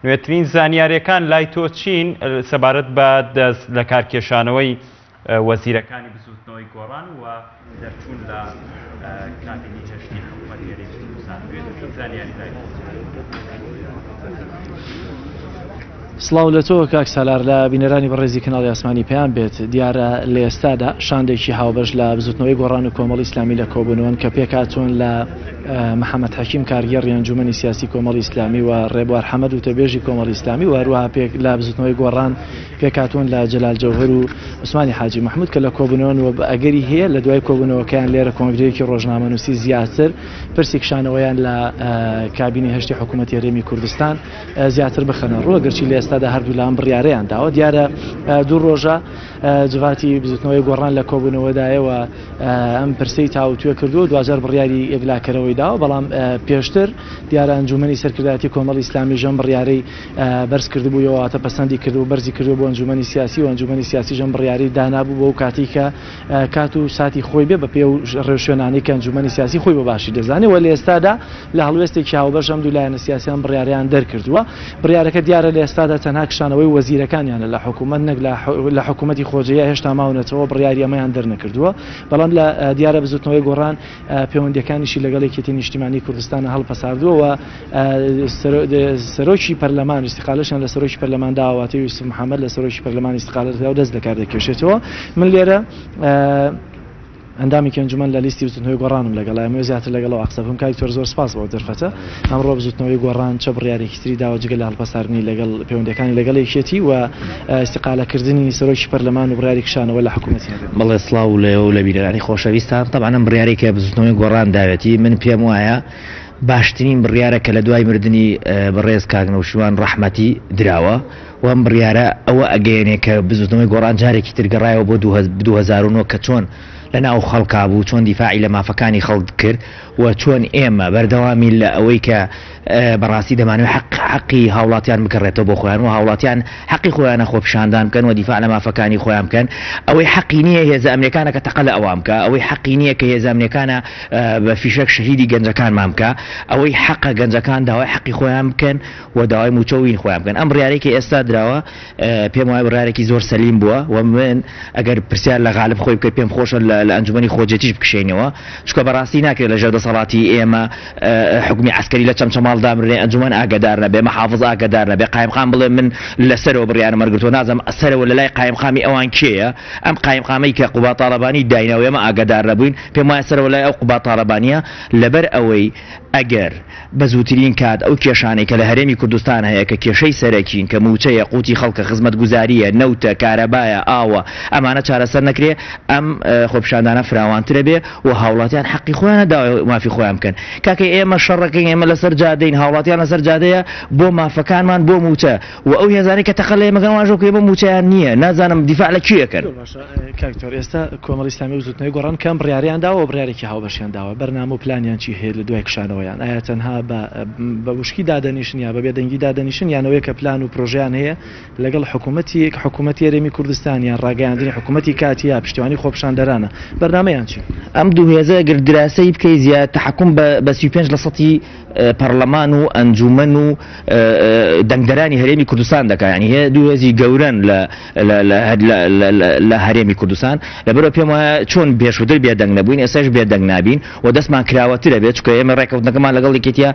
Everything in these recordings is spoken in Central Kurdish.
نوێترین زانیاریەکان لای تۆ چین سەبارەت بە دەست لە کارکێشانەوەی وەزیرەکانی بزوتنەوەی گۆڕان و دەرچوون لە کابینی جەشنی حکوومەتی هەرێمی کوردستان نوێترین زانیاری لای سڵاو لە تۆ کاک سالار لە بینەرانی بەڕێزی کەناڵی ئاسمانی پێیان بێت دیارە لە ئێستادا شاندێکی هاوبەش لە بزوتنەوەی گۆڕان و کۆمەڵی ئیسلامی لە کۆبوونەوەن کە پێکاتون لە محەممەد حەکیم کارگەڕی ئەنجومەنی سیاسی کۆمەڵی ئیسلامی و ڕێبوار حەمەد و تەبێژی کۆمەڵی ئیسلامی و هەروەها لە بزوتنەوەی گۆڕان پێکاتون لە جەلال جەوهەر و عوسمانی حاجی محمود کە لە کۆبوونەوەن و ئەگەری هەیە لە دوای کۆبوونەوەکەیان لێرە کۆنگرەیەکی ڕۆژنامەنووسی زیاتر پرسی کشانەوەیان لە کابینی هەشتی حکوومەتی هەرێمی کوردستان زیاتر بخەنە ڕوە گەرچی لە ئێستادا هەردوو لام بڕیارەیان داوە دیارە دوو ڕۆژە جواتی بزوتنەوەی گۆڕان لە کۆبوونەوەدایەوە ئەم پرسەی تاوتوێ کردو دوجار بڕیاری ئێگلاکەرەوەی داوە بەڵام پێشتر دیارە ئەنجومەنی سەرکردایەتی کۆمەڵی ئیسلامی ژەم بڕیارەی بەرز کردبوویەوە واتە پەسەندی کرد و بەرزی کردو بۆ ئەنجومەنی سیاسی و ئەنجومەنی سیاسی ژەم بڕیاری دانابوو بۆ کاتی کە کات و ساتی خۆی بێ بە پێ و ڕێوشوێنانی کە ئەنجومەنی سیاسی خۆی بە باشی دەزانێت وە لە ئێستادا لە هەڵوێستێکی هاوبەش ئەم دوولایەنە سیاسیان بڕیاریان دەرکردووە بڕیارەکە دیارە لە ئێستادا تەنها کشانەوەی وەزیرەکانیانە لە حکوومەت نەک لە حکوومەتی خۆجەیە هێشتا ماونەتەوە بڕیاری ئەمەیان دەرنەکردووە بەڵام لە دیارە بزوتنەوەی گۆڕان پەیوەندیەکانیشی لەگەڵ یەکێتی نیشتیمانی کوردستانە هەڵپەساردووە و سەرۆکی پەرلەمان استیقالەشیان لە سەرۆکی پەرلەمان داواتەی یوسف محەممەد لە سەرۆکی پەرلەمانی استیقالەتەوە دەست لەکار دەکێشێتەوە من لێرە ئەندامی ئەنجومەن لە لیستی بزوتنەوەی گۆڕانم لەگەڵ ئەمە زیاتر لەگەڵەوە قسەم کاری تۆر زۆر سپاس بۆ دەرفەتە ئەمڕۆ بزوتنەوەی گۆڕان چه بڕیارێکی تری داوە جگە لە هەڵپەساردنی لەگەڵ پەیوەندیەکانی لەگەڵ یەکێتی و استیقالەکردنی سەرۆکی پەرلەمان و بڕیاری کشانەوە لە حکوومەتی بەڵێ سڵاو لە بیرەرانی خۆشەویستان طبعا ئەم بڕیارێکە بزوتنەوەی گۆڕان داوێتی من پێم وایە باشترین بڕیارە کە لە دوای مردنی بەڕێز کاکنەوشیوان ڕەحمەتی دراوە و ئەم بڕیارە ئەوە ئەگەیەنێ کە بزوتنەوەی گۆڕان جارێکی ترگەڕایەوە بۆ 2009 کە چۆن لەناو خەڵکا بوو چۆن دیفاعی لە مافەکانی خەڵک کرد و چۆن ئێمە بەردەوامی لە ئەوەی کە بەڕاستی دەمانوێت حەقی هاوڵاتیان بکڕێتەوە بۆ خۆیان و هاوڵاتیان حەقی خۆیانە خۆ پیشاندان بکەن و دیفاع لە مافەکانی خۆیان بکەن ئەوەی حەقی نییە هێزە ئەمریکانە کە تەقە لە ئەوام بکە ئەوەی حەقی نییە کە هێزە ئەمریکانە بە فیشەک شەهیدی گەنجەکانمان بکە ئەوەی حەقە گەنجەکان داوای حەقی خۆیان بکەن و داوای موچەوین خۆیان بکەن ئەم بڕیارێکی ئێستا دراوە پێم وایە بڕیارێکی زۆر سەلیم بووە و من ئەگەر پرسیار لە غالب خۆی بکەیت پێم خۆشە لە ئەنجومەنی خۆجێتیش بکشێنەوە چکە بەڕاستی ناکرێت لە ژێر دەسەڵاتی ئێمە حکومی عسکەری لە چەمچەماڵدا مرێ ئەنجومەن ئاگادار نەبێ مەحافظ ئاگادار نەبێ قایمقام بڵێ من لەسەرەوە بڕیارە مەرگرتۆ نازم ئەسەرەوە لە لای قایمقامی ئەوان کێیە ئەم قایمقامەی کە قوبا تاڵەبانی داینەوە ئێمە ئاگادار نەبووین پێم وایە سەرەوە لای ئەو قوبا تاڵەبانیە لەبەر ئەوەی ئەگەر بە زووترین کات ئەو کێشانەی کە لە هەرێمی کوردستان هەیە کە کێشەی سەرەکین کە موچەیە قوتی خەڵکە خزمەت گوزاریە نەوتە کارەبایە ئاوە ئەمانە چارەسەر نەکرێ ئەم خۆپیشاندانە فراوانترە بێ و هاوڵاتیان حەقی خۆیانە داوای مافی خۆیان بکەن کاکە ئێمە شەڕەکەین ئێمە لەسەر جادەین هاوڵاتیان لەسەر جادەیە بۆ مافەکانمان بۆ موچە و ئەو هێزانەی کە تەقە لە ئێمەگەنواژۆ کە ئێمە موچەیان نییە نازانم دیفاع لە کوێکەن کاکتۆر ئێستا کۆمەڵی ئیسلامی و زوتنەوەی گۆڕان کەم بڕیاریان داوە بڕیارێکی هاوبەشیان داوە بەرنامە و پلانیان چی هەیە لە دوای کشانەوەیان ئایا تەنها بە وشکی دادەنیشن یا بە بێدەنگی دادەنیشن یانەوەی کە پلان و پرۆژیان هەیە لەگەڵ حکوومەتی هەرێمی کوردستان یان ڕاگەیاندنی حکوومەتی کاتیە پشتیوانی خۆپیشاندەرانە بەرنامەیان چی ئەم دوو هێزە گەر دراسەی بکەی زیاد تحکم بە 35% پەرلەمان و ئەنجومەن و دەنگدەرانی هەرێمی کوردستان دەکات ینی هەیە دوو هێزی گەورن لە هەرێمی کوردستان لەبەرەوە پێم وایە چۆن پێشووتر بێدەنگ نەبووین ئێستاش بێدەنگ نابین و دەستمان کراوەترە بێت چکە ئێمە ڕێکەوتنەکەمان لەگەڵ یەکێتیە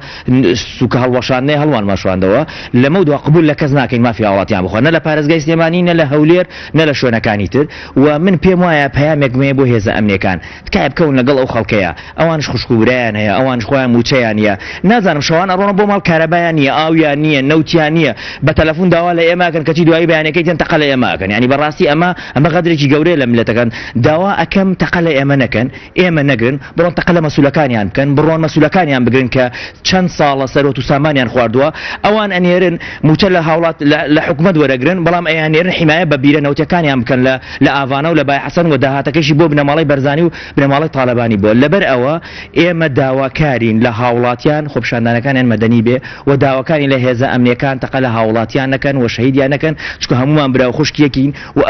سوکە هەڵوەشاندنەی هەڵوان ماشواندەوە لەمە دووە قبول لە کەس ناکەین مافی هاوڵاتیان بخۆن نە لە پارێزگای سلێمانی نە لە هەولێر نە لە شوێنەکانی تر و من پێم وایە پەیامێک مێ بۆ هێزە ئەمنیەکان تکایە بکەون لەگەڵ ئەو خەڵکەیە ئەوانش خوشکوبرایان هەیە ئەوانش خۆیان موچەیان نیە نازانم شەوان ئەڕۆنە بۆ ماڵ کارەبایان نییە ئاویان نییە نەوتیان نییە بە تەلەفۆن داوا لە ئێماکەن کەچی دوایی بەیانەکەیتیان تەقە لە ئێماکەن ینی بەڕاستی ئەمە غەدرێکی گەورەیە لە ملەتەکان داوا ئەکەم تەقە لە ئێمە نەکەن ئێمە نەگرن بڕۆن تەقە لە مەسوولەکانیان بکەن بڕۆن مەسوولەکانیان بگرن کە چەند ساڵە سەرۆت و سامانیان خواردووە ئەوان ئەنێرن موچە لە هاوڵات لە حکوومەت وەرەگرن بەڵام ئەیانێرن حیمایە بە بیرە نەوتەکانیان بکەن لە ئاوانە و لە بای حەسەن و داهاتەکەشی بۆ بنەماڵی بەرزانی و بنەماڵی تاالبانی بۆ لەبەر ئەوە ئێمە داواکارین لە هاوڵاتیان خۆپشاندانەکانیان مەدەنی بێ و داواکانی لە هێزە ئەمنیەکان تەقە لە هاوڵاتیان نەکەن و شەهیدیان نەکەن چکە هەمومان براو خوشکیەکین و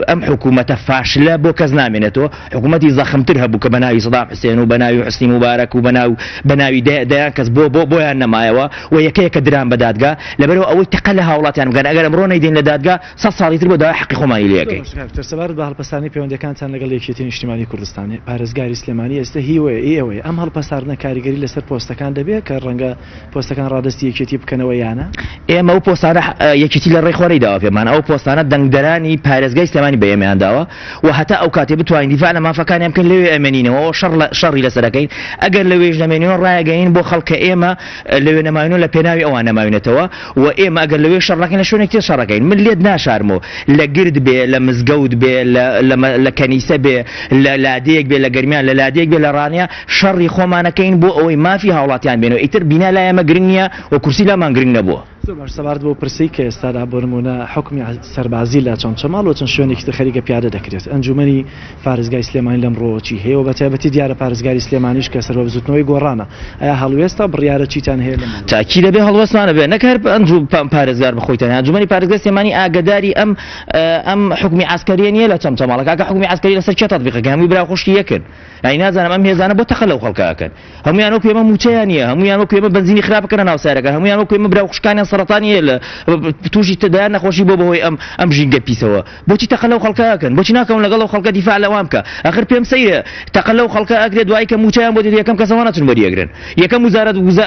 ئەم حکوومەتە فاشلە بۆ کەس نامێنێتەوە حکوومەتی زەخمتر هەبوو کە بەناوی سەدام حوسێن و بەناوی حوسنی مبارەک و بەناوی دەیان کەس بۆیان نەمایەوە و یەکەیەکە دران بە دادگا لەبەرەوە ئەوەی تەقە لە هاوڵاتیان بگەن ئەگەر ئەمڕۆ نەیدەین لە دادگا 100 ساڵی تر بۆ داوای حەقی خۆمانی لێ یەکەین. سەبارەت بە هەڵپەسانی پەیوەندەکانتان لەگەڵ یەکێتی نیشتیمانی کوردستانی پارێزگاری سلێمانی ئێستا هیوەیە ئەم هەڵپەساردنە کاریگەری لەسەر پۆستەکان دەبێت کە ڕەنگە پۆستەکان ڕادستی یەکێتی بکەنەوە یانە ئێمە ئەو پۆستانە یەکێتی لە ڕێخۆرەی داوا پێمان ئەو پۆستانە دەنگدەرانی پارێزگای سلێمانی بە ئێمەیان داوە و هەتا ئەو کاتێ بتوانین دیفاع لە مافەکانیان بکەن لەوێ ئەمێنینەوە شەڕی لەسەرەکەین ئەگەر لەوێش نەمێنینەوە ڕایەگەین بۆ خەڵکە ئێمە لەوێ نەماوینەوە لە پێناوی ئەوان نەماوینێتەوە و ئێمە ئەگەر لەوێ شەڕەکەین لە شوێنێک تر شەڕەکەین من لێت ناشارمەوە لە گرد بێ لە مزگەوت بێ لە کەنیسە بێ لە لادەیەک بێ لە گەرمیان لە لادەیەک بێ لە ڕانیا شەڕی خۆمانەکەین بۆ ئەوەی مافی هاوڵاتیان بێنەوە ئیتر بینا لای ئێمە گرنگ نییە و کورسی لامان گرنگ نەبووە. سەبارەت بۆ پرسی کە ئێستادا بۆ نمونە حکمی سەربازی لە چەمچەماڵ و چەند شوێنێکی خەریکە پیادە دەکرێت ئەنجومەنی پارێزگای سلێمانی لەمڕۆچی هەیە و بە تایبەتی دیارە پارێزگاری سلێمانیش کە سەر بە بزوتنەوەی گۆڕانە ئایا هەڵوێستا بڕیارە چیتان هەیە لەمە تاکی دەبێ هەڵوەستمانە بێ نەکار ئەنجوم پارێزگار بخۆیتەوە ئەنجومەنی پارێزگای سلێمانی ئاگداری ئەم حکمی عسکەریە نیە لە چەمچەماڵەکە کە حکمی عسکەری لەسەر چێ تەطبیقەکە هەمووی برا خوشکی یەکن ئەی نازانم ئەم هێزانە بۆ تەخە لەو خەڵکەکەن هەمویان وەکو ئێمە موچەیان نیە هەمویان وەکو ئێمە بەنزینی خراپ بکەنە ناو سارەکە هەمویان وەکو ئێمە برا خوشکانیان سەرەتانیە لە تووشی تدایان نەخۆشی بۆ بەهۆی ئەم ژینگە پیسەوە بۆچی تەقە لەو خەڵکەکەن بۆچی ناکەون لەگەڵ ئەو خەڵکە دیفاع لەوان بکە ئەخر پێم سەیرە تەقە لەو خەڵکە ئەگرێت دوای کە موچەیان بۆ دێت یەکەم کەسەوە نەتون وەریەگرن یەکەم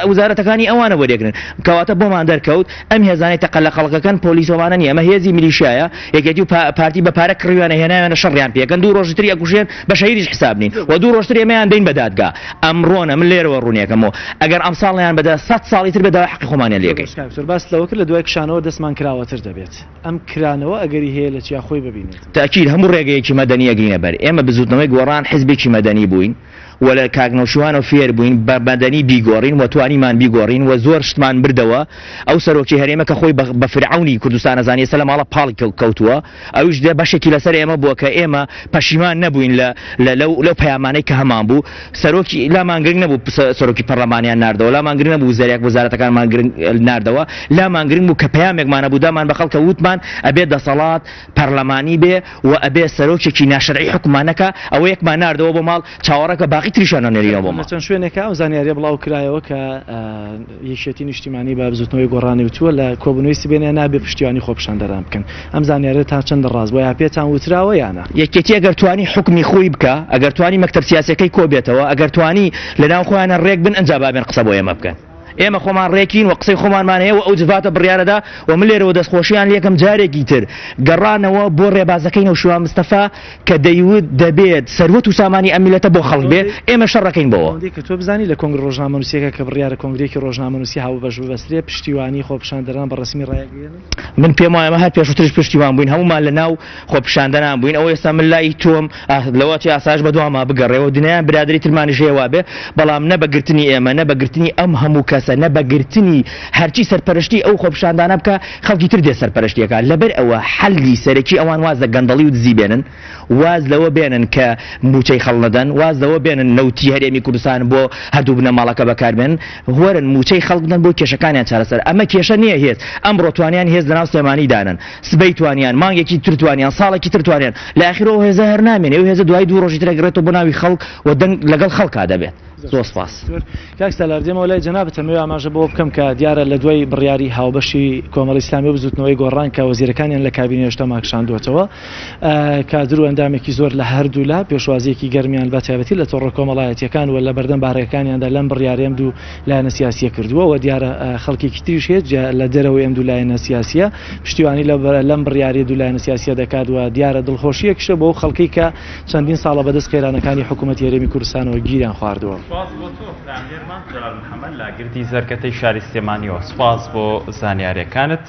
وزارەتەکانی ئەوانە وەریەگرن کەواتە بۆمان دەرکەوت ئەم هێزانەی تەقە لە خەڵکەکەن پۆلیسەوانە نیە ئەمە هێزی میلیشایە یەکێتی و پارتی بە پارە کڕیوانە هێناوێنە شەڕیان پێکەن دوو ڕۆژتر یەکوژێن بە شەهیدیش حساب نین و دوو ڕۆژتر ئێمەیان دەین بە دادگا ئەمڕۆنە من لێرەوە ڕوونیەکەمەوە ئەگەر ئەم ساڵیان بەدا 100 ساڵی تر بەداوای حەقی خۆمانیان لێ یەکەین باس لەوە کرد لە دوای کشانەوە دەستمان کراوەتر دەبێت ئەم کرانەوە ئەگەری هەیە لە چیا خۆی ببینێت تاکید هەموو ڕێگەیەکی مەدەنی ئەگرینە بەر ئێمە بزوتنەوەی گۆڕان حزبێکی مەدەنی بووین و لە کاکنەوشوانە فێر بووین بە مەدەنی بیگۆڕین و توانیمان بیگۆڕین و زۆر شتمان بردەوە ئەو سەرۆکی هەرێمە کە خۆی بە فرعونی کوردستان ئەزانێ سە لە ماڵە پاڵی کەوتووە ئەویش دە بەشێکی لەسەر ئێمە بووە کە ئێمە پەشیمان نەبووین لەو پەیامانەی کە هەمان بوو سەرۆکی لامان گرنگ نەبوو سەرۆکی پەرلەمانیان ناردەوە لامان گرنگ نەبوو وزارێک وزارەتەکانمان گرنگ ناردەوە لامان گرنگ بوو کە پەیامێکمانە بوو دامان بە خەڵکە وتمان ئەبێ دەسەڵات پەرلەمانی بێ و ئەبێ سەرۆکێکی ناشەرعی حکومانەکە ئەوە یەکمان ناردەوە بۆ ماڵ چاوەڕەکە باقی تریشانە نێریەوە چەند شوێنێکە ئەو زانیاریە بڵاو کرایەوە کە یەکێتی نیشتیمانی بە بزوتنەوەی گۆڕانی وتووە لە کۆبنەوەی سبێنە نابێ پشتیوانی خۆپشاندەران بکەن ئەم زانیارە تا چەند ڕاست بۆ یا پێتان وتراوە یانە یەکێتی ئەگەر توانی حکمی خۆی بکە ئەگەر توانی مەکتەب سیاسەکەی کۆ بێتەوە ئەگەر توانی لەناو خۆیانە ڕێک بن ئەنجا بابێن قسە بۆ ئێمە بکەن ئێمە خۆمان ڕێکین و قسەی خۆمانمان هەیە و ئەو جواتە بڕیارەدا و من لێرەوە دەستخۆشییان لێکم جارێکی تر گەڕانەوە بۆ ڕێبازەکەی نەوشوان مستەفا کە دەیوت دەبێت سەروەت و سامانی ئەم میلەتە بۆ خەڵک بێت ئێمە شەڕەکەین بەوە کە تۆ بزانی لە کۆنگرە ڕۆژنامەنووسیەکە کە بڕیارە کۆنگرێکی ڕۆژنامەنووسی هاو بەش بەسترێ پشتیوانی خۆپشاندەران بە ڕسمی ڕایەگەێنن من پێم وایە ئەمە هەر پێشووترش پشتیوان بووین هەمومان لە ناو خۆپشاندەران بووین ئەوە ئێستا من لای تۆم لەواتی ئاساش بە دوما بگەڕێەوە دنیایان برادری ترمانیش هەیە وابێ بەڵام نەبەگرتنی ئێمە نەبەگرتنی ئەم هەموو کەسە نەبەگرتنی هەرچی سەرپەرشتی ئەو خۆپشاندانە بکە خەڵکی تر دێ سەرپەرشتیەکە لەبەر ئەوە حەلی سەرەکی ئەوان واز لە گەندەڵی و دزی بێنن واز لەوە بێنن کە موچەی خەڵ نەدەن واز لەوە بێنن نەوتی هەرێمی کوردستان بۆ هەردوو بنەماڵەکە بەکاربێن وەرن موچەی خەڵک بدەن بۆ کێشەکانیان چارەسەر ئەمە کێشە نییە هێز ئەمڕۆ توانیان هێز لەناو سلێمانی دانن سبەی توانیان مانگێکی تر توانیان ساڵێکی تر توانیان لە ئاخرەوە هێزە هەر نامێنێ ئەو هێزە دوای دوو ڕۆژی تر ئەگرێتەوە بۆ ناوی خەڵک و دەنگ لەگەڵ خەڵکا دەبێت زۆر سپاس کاک سالار دێمەوە لای جەنابەتە ئەمە ئاماژە بۆ بکەم کە دیارە لە دوای بڕیاری هاوبەشی کۆمەڵی ئیسلامی و بزوتنەوەی گۆڕان کە وەزیرەکانیان لە کابینە هێشتا ماکشاندووەتەوە کادر و ئەندامێکی زۆر لە هەردوو لا پێشوازیەکی گەرمیان بە تایبەتی لە تۆڕە کۆمەڵایەتیەکان و لە بەردەم بارەکانیاندا لەم بڕیارێم دوو لایەنە سیاسیە کردووە و دیارە خەڵکێکی تریش هەیە لە دەرەوەی ئەم دوو لایەنە سیاسیە پشتیوانی لەم بڕیاری دوو لایەنە سیاسیە دەکات و دیارە دڵخۆشیەکشە بۆ خەڵکی کە چەندین ساڵە بەدەست قێرانەکانی حکوومەتی هەرێمی کوردستانەوە گیریان خواردووە. محەممەد لا گردی زەرکەتەی شاری سلێمانیەوە سپاس بۆ زانیاریەکانت.